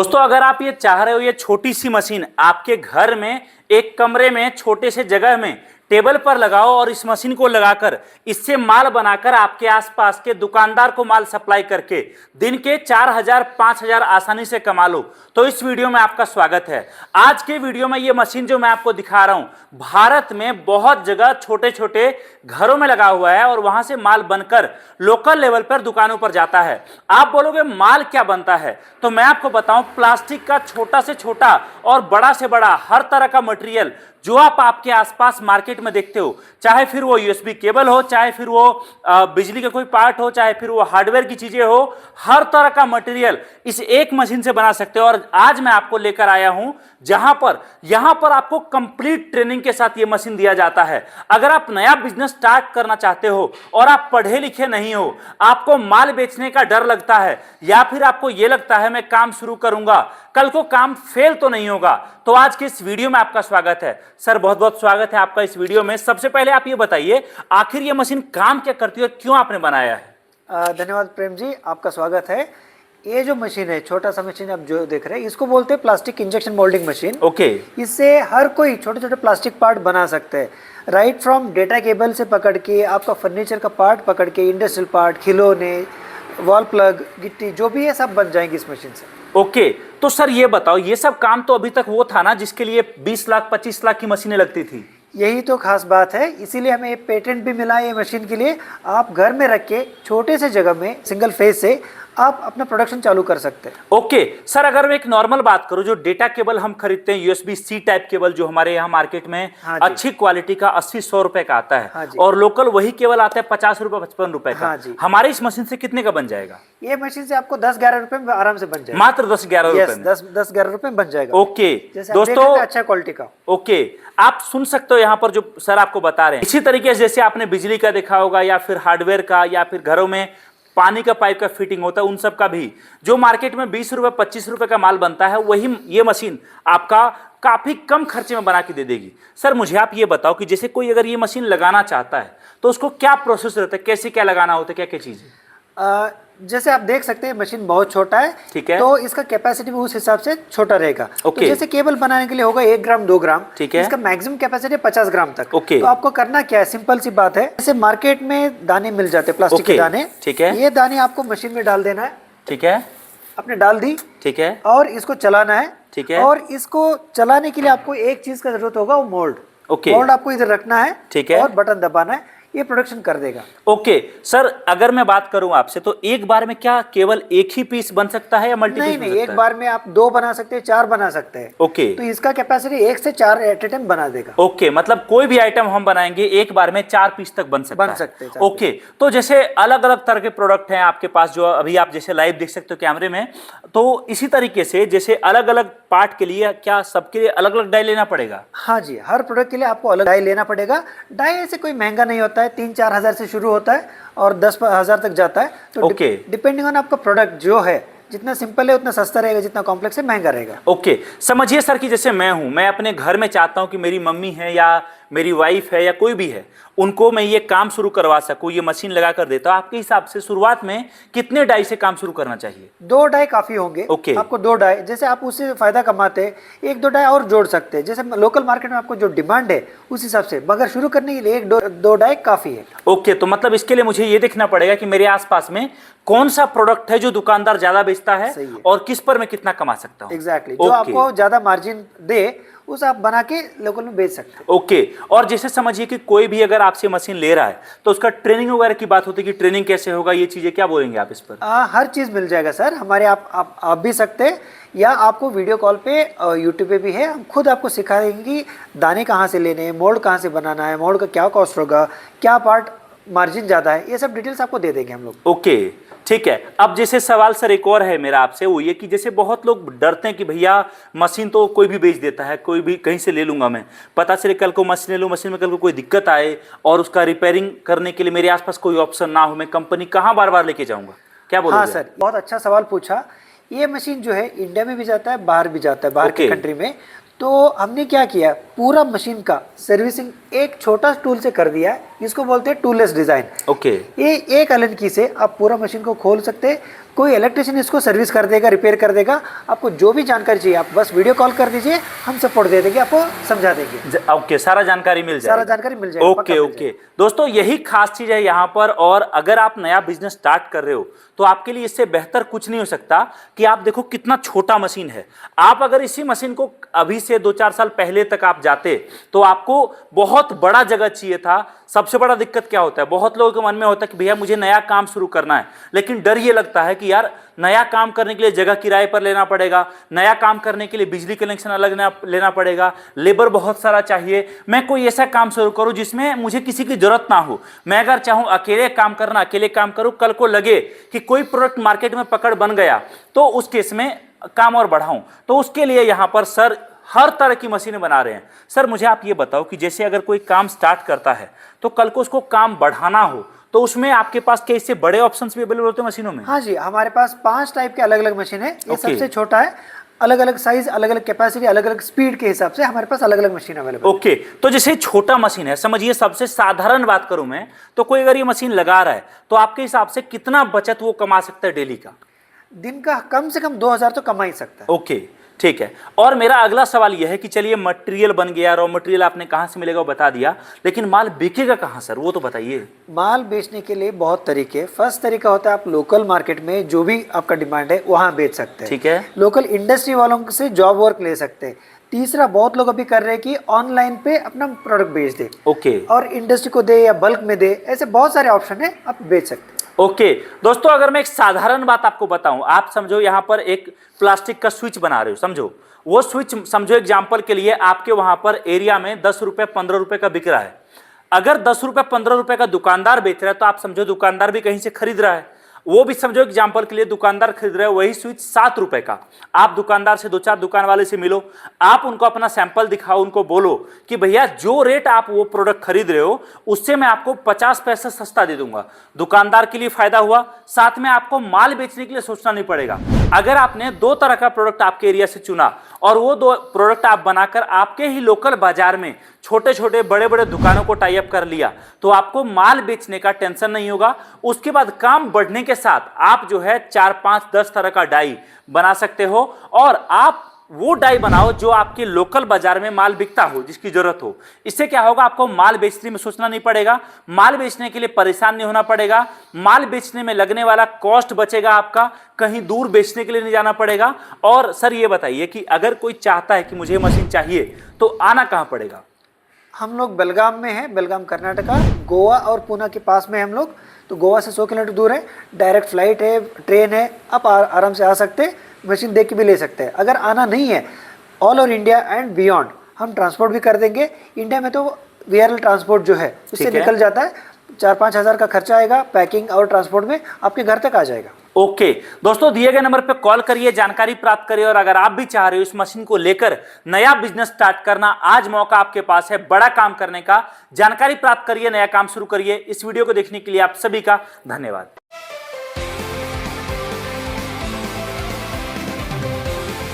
दोस्तों अगर आप ये चाह रहे हो ये छोटी सी मशीन आपके घर में एक कमरे में छोटे से जगह में टेबल पर लगाओ और इस मशीन को लगाकर इससे माल बनाकर आपके आसपास के दुकानदार को माल सप्लाई करके दिन के 4,000 5,000 आसानी से कमा लो, तो इस वीडियो में आपका स्वागत है। आज के वीडियो में ये मशीन जो मैं आपको दिखा रहा हूं भारत में बहुत जगह छोटे छोटे घरों में लगा हुआ है और वहां से माल बनकर लोकल लेवल पर दुकानों पर जाता है। आप बोलोगे माल क्या बनता है, तो मैं आपको बताऊं प्लास्टिक का छोटा से छोटा और बड़ा से बड़ा हर तरह का मटेरियल जो आप आपके आसपास मार्केट में देखते हो, चाहे फिर वो यूएसबी केबल हो, चाहे फिर वो बिजली का कोई पार्ट हो, चाहे फिर वो हार्डवेयर की चीजें हो, हर तरह का मटेरियल इस एक मशीन से बना सकते हो। और आज मैं आपको लेकर आया हूं यहां पर आपको कंप्लीट ट्रेनिंग के साथ ये मशीन दिया जाता है। अगर आप नया बिजनेस स्टार्ट करना चाहते हो और आप पढ़े लिखे नहीं हो, आपको माल बेचने का डर लगता है या फिर आपको यह लगता है मैं काम शुरू करूंगा कल को काम फेल तो नहीं होगा, तो आज के इस वीडियो में आपका स्वागत है। सर बहुत बहुत स्वागत है आपका इस वीडियो में। सबसे पहले आप ये बताइए आखिर ये मशीन काम क्या करती है और क्यों आपने बनाया है? धन्यवाद प्रेम जी, आपका स्वागत है। ये जो मशीन है, छोटा सा मशीन आप जो देख रहे हैं, इसको बोलते हैं plastic injection moulding machine. Okay. इससे हर कोई छोटे छोटे प्लास्टिक पार्ट बना सकते हैं, राइट फ्रॉम डेटा केबल से पकड़ के आपका फर्नीचर का पार्ट पकड़ के इंडस्ट्रियल पार्ट, खिलौने, वॉल प्लग, गिट्टी, जो भी है सब बन जाएंगे इस मशीन से। ओके तो सर ये बताओ, ये सब काम तो अभी तक वो था ना जिसके लिए 20 लाख 25 लाख की मशीनें लगती थी? यही तो खास बात है, इसीलिए हमें पेटेंट भी मिला है ये मशीन के लिए। आप घर में रख के छोटे से जगह में सिंगल फेज से आप अपना प्रोडक्शन चालू कर सकते हैं। ओके सर, अगर मैं एक नॉर्मल बात करूं, जो डेटा केबल हम खरीदते हैं यूएसबी सी टाइप केबल जो हमारे यहाँ मार्केट में अच्छी क्वालिटी का 80-100 रुपए का आता है, और लोकल वही केबल आता है 50 रुपए 55 रुपए का। हमारे इस मशीन से कितने का बन जाएगा? ये मशीन से आपको 10-11 रुपए में आराम से बन जाएगा। मात्र 10-11 रुपए में? 10-11 रुपए में बन जाएगा। ओके दोस्तों, अच्छा क्वालिटी का। ओके, आप सुन सकते हो यहाँ पर जो सर आपको बता रहे हैं। इसी तरीके से जैसे आपने बिजली का देखा होगा या फिर हार्डवेयर का या फिर घरों में पानी का पाइप का फिटिंग होता है, उन सब का भी जो मार्केट में 20 रुपए 25 रुपए का माल बनता है, वही ये मशीन आपका काफी कम खर्चे में बना के दे देगी। सर मुझे आप ये बताओ कि जैसे कोई अगर ये मशीन लगाना चाहता है तो उसको क्या प्रोसेस रहता है, कैसे क्या लगाना होता है, क्या क्या चीजें? जैसे आप देख सकते हैं मशीन बहुत छोटा है, ठीक है, तो इसका कैपेसिटी भी उस हिसाब से छोटा रहेगा। ओके। तो जैसे केबल बनाने के लिए होगा 1 ग्राम 2 ग्राम, ठीक है, इसका मैक्सिमम कैपेसिटी 50 ग्राम तक। ओके। तो आपको करना क्या है, सिंपल सी बात है, जैसे मार्केट में दाने मिल जाते हैं, प्लास्टिक के दाने, ठीक है, ये दाने आपको मशीन में डाल देना है। ठीक है, आपने डाल दी, ठीक है, और इसको चलाना है, ठीक है, और इसको चलाने के लिए आपको एक चीज का जरूरत होगा, वो मोल्ड। ओके। मोल्ड आपको इधर रखना है, ठीक है, और बटन दबाना है, ये प्रोडक्शन कर देगा। ओके सर, अगर मैं बात करूं आपसे तो एक बार में क्या केवल एक ही पीस बन सकता है या मल्टी पीस? नहीं, एक बार में आप 2 बना सकते हैं, 4 बना सकते हैं। ओके। तो इसका कैपेसिटी 1 से 4 एट ए टाइम बना देगा। ओके, मतलब कोई भी आइटम हम बनाएंगे एक बार में 4 पीस तक बन सकते हैं। ओके, तो जैसे अलग अलग तरह के प्रोडक्ट हैं आपके पास जो अभी आप जैसे लाइव देख सकते हो कैमरे में, तो इसी तरीके से जैसे अलग अलग पार्ट के लिए क्या सबके लिए अलग अलग डाई लेना पड़ेगा? हाँ जी, हर प्रोडक्ट के लिए आपको अलग डाई लेना पड़ेगा। डाई ऐसे कोई महंगा नहीं होता है, 3-4 हजार से शुरू होता है और 10,000 तक जाता है। तो डिपेंडिंग ऑन आपका प्रोडक्ट जो है, जितना सिंपल है उतना सस्ता रहेगा, जितना कॉम्प्लेक्स है महंगा रहेगा। ओके, समझिए सर कि जैसे मैं हूं, मैं अपने घर में चाहता हूं कि मेरी मम्मी है या मेरी वाइफ है या कोई भी है, उनको मैं ये काम शुरू करवा सकूं, ये मशीन लगा कर देता हूं। आपके हिसाब से शुरुआत में कितने डाई से काम शुरू करना चाहिए? 2 डाई काफी होंगे। ओके। आपको 2 डाई, जैसे आप उससे फायदा कमाते हैं, 1-2 डाई और जोड़ सकते हैं, जैसे लोकल मार्केट में आपको जो डिमांड है उस हिसाब से, मगर शुरू करने के लिए 1-2 डाई काफी है। ओके, तो मतलब इसके लिए मुझे ये देखना पड़ेगा कि मेरे आसपास में कौन सा प्रोडक्ट है जो दुकानदार ज्यादा बेचता है और किस पर मैं कितना कमा सकता हूँ। एग्जैक्टली, जो आपको ज्यादा मार्जिन दे उस आप बना के लोकल में बेच सकते हैं। ओके, और जैसे समझिए कि कोई भी अगर आपसे मशीन ले रहा है तो उसका ट्रेनिंग वगैरह की बात होती है कि ट्रेनिंग कैसे होगा, ये चीजें क्या बोलेंगे आप इस पर? हर चीज मिल जाएगा सर हमारे। आप भी सकते हैं, या आपको वीडियो कॉल पे यूट्यूब पे भी है, हम खुद आपको सिखाएंगे कि दाने कहाँ से लेने हैं, मोल्ड कहाँ से बनाना है, मोल्ड का क्या कॉस्ट होगा, क्या पार्ट मार्जिन ज्यादा है, ये सब डिटेल्स आपको दे देंगे हम लोग। ओके, ठीक है। अब जैसे सवाल सर एक और है मेरा आपसे, वो ये कि जैसे बहुत लोग डरते हैं कि भैया मशीन तो कोई भी बेच देता है, कोई भी कहीं से ले लूंगा मैं, पता चले कल को मशीन ले लूँ, मशीन में कल को कोई दिक्कत आए और उसका रिपेयरिंग करने के लिए मेरे आसपास कोई ऑप्शन ना हो, मैं कंपनी कहाँ बार बार लेके जाऊँगा, क्या बोलोगे? हाँ सर, बहुत अच्छा सवाल पूछा। ये मशीन जो है इंडिया में भी जाता है, बाहर भी जाता है, बाहर के कंट्री में। तो हमने क्या किया, पूरा मशीन का सर्विसिंग एक छोटा टूल से कर दिया है। इसको बोलते हैं टूलेस डिजाइन। ओके। ये एक एलन की से आप पूरा मशीन को खोल सकते हैं। कोई इलेक्ट्रिशियन इसको सर्विस कर देगा, रिपेयर कर देगा। आपको जो भी जानकारी चाहिए आप बस वीडियो कॉल कर दीजिए, हम सपोर्ट दे देंगे, आपको समझा देंगे। ओके, सारा जानकारी मिल जाएगा। सारा जानकारी मिल जाएगा। ओके ओके दोस्तों, यही खास चीज है यहाँ पर। और अगर आप नया बिजनेस स्टार्ट कर रहे हो तो आपके लिए इससे बेहतर कुछ नहीं हो सकता कि आप देखो कितना छोटा मशीन है। आप अगर इसी मशीन को अभी से 2-4 साल पहले तक आप जाते तो आपको बहुत बड़ा जगह चाहिए था। सबसे बड़ा दिक्कत क्या होता है, बहुत लोगों के मन में होता है कि भैया मुझे नया काम शुरू करना है, लेकिन डर ये लगता है कि यार नया काम करने के लिए जगह किराए पर लेना पड़ेगा, नया काम करने के लिए बिजली कनेक्शन अलग लेना पड़ेगा, लेबर बहुत सारा चाहिए। मैं कोई ऐसा काम शुरू करूं जिसमें मुझे किसी की जरूरत ना हो। मैं अगर चाहूं अकेले काम करना, अकेले काम करूं, कल को लगे कि कोई प्रोडक्ट मार्केट में पकड़ बन गया तो उस केस में काम और बढ़ाऊं। तो उसके लिए यहां पर सर हर तरह की मशीनें बना रहे हैं। सर मुझे आप ये बताओ कि जैसे अगर कोई काम स्टार्ट करता है तो कल को उसको काम बढ़ाना हो तो उसमें आपके पास क्या इससे बड़े ऑप्शंस भी अवेलेबल होते हैं मशीनों में? हाँ जी, हमारे पास 5 टाइप के अलग अलग मशीन है। ये Okay. सबसे छोटा है। अलग अलग साइज, अलग अलग कैपेसिटी, अलग अलग स्पीड के हिसाब से हमारे पास अलग अलग मशीन अवेलेबल है। ओके तो जैसे छोटा मशीन है, समझिए सबसे साधारण बात करूं मैं तो कोई अगर ये मशीन लगा रहा है तो आपके हिसाब से कितना बचत वो कमा सकता है डेली का? दिन का कम से कम 2000 तो कमा ही सकता है। ओके ठीक है। और मेरा अगला सवाल यह है कि चलिए मटेरियल बन गया, रॉ मटेरियल आपने कहां से मिलेगा वो बता दिया, लेकिन माल बिकेगा कहां सर, वो तो बताइए। माल बेचने के लिए बहुत तरीके। फर्स्ट तरीका होता है आप लोकल मार्केट में जो भी आपका डिमांड है वहां बेच सकते हैं। ठीक है। लोकल इंडस्ट्री वालों से जॉब वर्क ले सकते हैं। तीसरा बहुत लोग अभी कर रहे हैं कि ऑनलाइन पे अपना प्रोडक्ट बेच दे ओके और इंडस्ट्री को दे या बल्क में दे। ऐसे बहुत सारे ऑप्शन है, आप बेच सकते हैं। ओके दोस्तों, अगर मैं एक साधारण बात आपको बताऊं, आप समझो यहां पर एक प्लास्टिक का स्विच बना रहे हो, समझो वो स्विच, समझो एग्जांपल के लिए आपके वहां पर एरिया में 10 रुपए 15 रुपए का बिक रहा है। अगर 10 रुपए 15 रुपए का दुकानदार बेच रहा है तो आप समझो दुकानदार भी कहीं से खरीद रहा है। वो भी समझो एग्जांपल के लिए दुकानदार खरीद रहे हो वही स्विच 7 रुपए का। आप दुकानदार से 2-4 दुकान वाले से मिलो, आप उनको अपना सैंपल दिखाओ, उनको बोलो कि भैया जो रेट आप वो प्रोडक्ट खरीद रहे हो उससे मैं आपको 50 पैसे सस्ता दे दूंगा। दुकानदार के लिए फायदा हुआ, साथ में आपको माल बेचने के लिए सोचना नहीं पड़ेगा। अगर आपने 2 तरह का प्रोडक्ट आपके एरिया से चुना और वो 2 प्रोडक्ट आप बनाकर आपके ही लोकल बाजार में छोटे छोटे बड़े बड़े दुकानों को टाई अप कर लिया तो आपको माल बेचने का टेंशन नहीं होगा। उसके बाद काम बढ़ने के साथ आप जो है 4, 5, 10 तरह का डाई बना सकते हो और आप वो डाई बनाओ जो आपके लोकल बाजार में माल बिकता हो, जिसकी जरूरत हो। इससे क्या होगा, आपको माल बेचने में सोचना नहीं पड़ेगा, माल बेचने के लिए परेशान नहीं होना पड़ेगा, माल बेचने में लगने वाला कॉस्ट बचेगा आपका, कहीं दूर बेचने के लिए नहीं जाना पड़ेगा। और सर ये बताइए कि अगर कोई चाहता है कि मुझे मशीन चाहिए तो आना कहां पड़ेगा? हम लोग बेलगाम में हैं, बेलगाम कर्नाटका। गोवा और पुणे के पास में हम लोग, तो गोवा से 100 किलोमीटर दूर है। डायरेक्ट फ्लाइट है, ट्रेन है, आप आराम से आ सकते हैं, मशीन देख के भी ले सकते हैं। अगर आना नहीं है, all over India and beyond हम ट्रांसपोर्ट भी कर देंगे। इंडिया में तो वीआरएल ट्रांसपोर्ट जो है उससे निकल जाता है, 4-5 हज़ार का खर्चा आएगा, पैकिंग और ट्रांसपोर्ट में आपके घर तक आ जाएगा। ओके दोस्तों, दिए गए नंबर पर कॉल करिए, जानकारी प्राप्त करिए। और अगर आप भी चाह रहे हो इस मशीन को लेकर नया बिजनेस स्टार्ट करना, आज मौका आपके पास है बड़ा काम करने का। जानकारी प्राप्त करिए, नया काम शुरू करिए। इस वीडियो को देखने के लिए आप सभी का धन्यवाद।